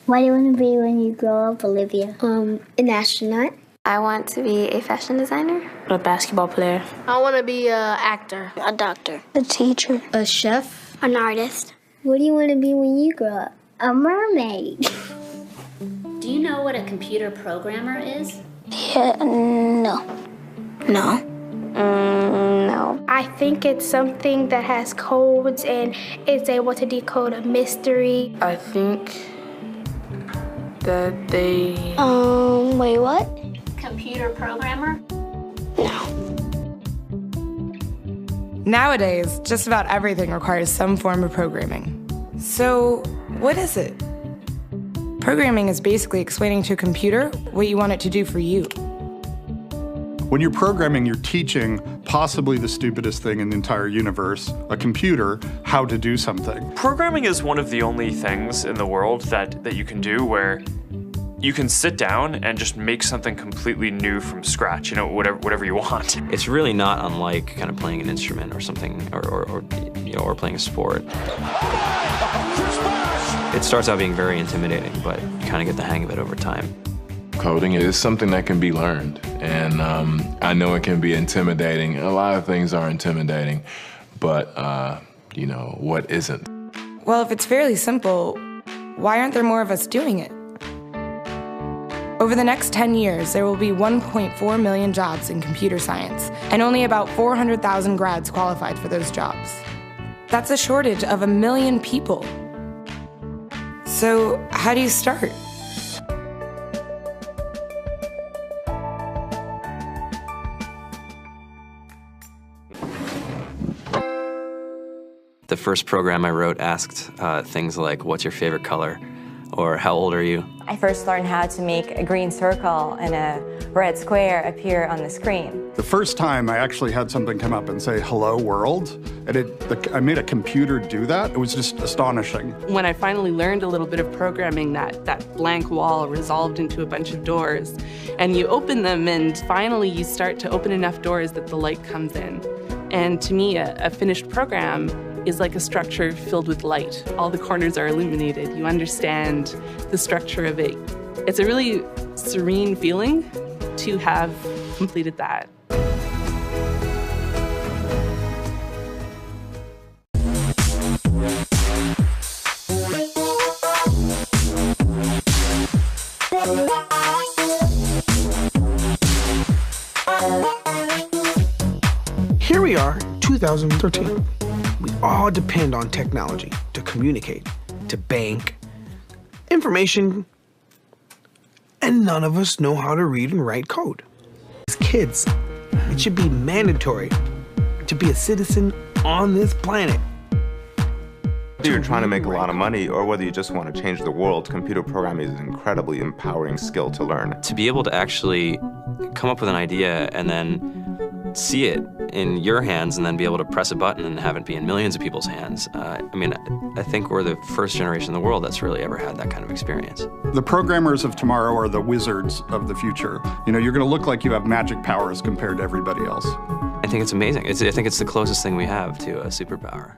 What do you want to be when you grow up, Olivia? An astronaut. I want to be a fashion designer. A basketball player. I want to be an actor. A doctor. A teacher. A chef. An artist. What do you want to be when you grow up? A mermaid. Do you know what a computer programmer is? Yeah, no. No. No. I think it's something that has codes and is able to decode a mystery. I think that they... Wait, what? Computer programmer? Nowadays, just about everything requires some form of programming. So, what is it? Programming is basically explaining to a computer what you want it to do for you. When you're programming, you're teaching possibly the stupidest thing in the entire universe, a computer, how to do something. Programming is one of the only things in the world that you can do where you can sit down and just make something completely new from scratch, you know, whatever you want. It's really not unlike kind of playing an instrument or something, or playing a sport. It starts out being very intimidating, but you kind of get the hang of it over time. Coding is something that can be learned, and I know it can be intimidating. A lot of things are intimidating, but you know, what isn't? Well, if it's fairly simple, why aren't there more of us doing it? Over the next 10 years, there will be 1.4 million jobs in computer science, and only about 400,000 grads qualified for those jobs. That's a shortage of 1 million people. So, how do you start? The first program I wrote asked things like, what's your favorite color? Or how old are you? I first learned how to make a green circle and a red square appear on the screen. The first time I actually had something come up and say, hello world, and I made a computer do that. It was just astonishing. When I finally learned a little bit of programming, that blank wall resolved into a bunch of doors. And you open them, and finally you start to open enough doors that the light comes in. And to me, a finished program is like a structure filled with light. All the corners are illuminated. You understand the structure of it. It's a really serene feeling to have completed that. Here we are, 2013. We all depend on technology to communicate, to bank, information, and none of us know how to read and write code. As kids, it should be mandatory to be a citizen on this planet. Whether you're trying to make a lot of money or whether you just want to change the world, computer programming is an incredibly empowering skill to learn. To be able to actually come up with an idea and then see it in your hands and then be able to press a button and have it be in millions of people's hands. I think we're the first generation in the world that's really ever had that kind of experience. The programmers of tomorrow are the wizards of the future. You know, you're going to look like you have magic powers compared to everybody else. I think it's amazing. I think it's the closest thing we have to a superpower.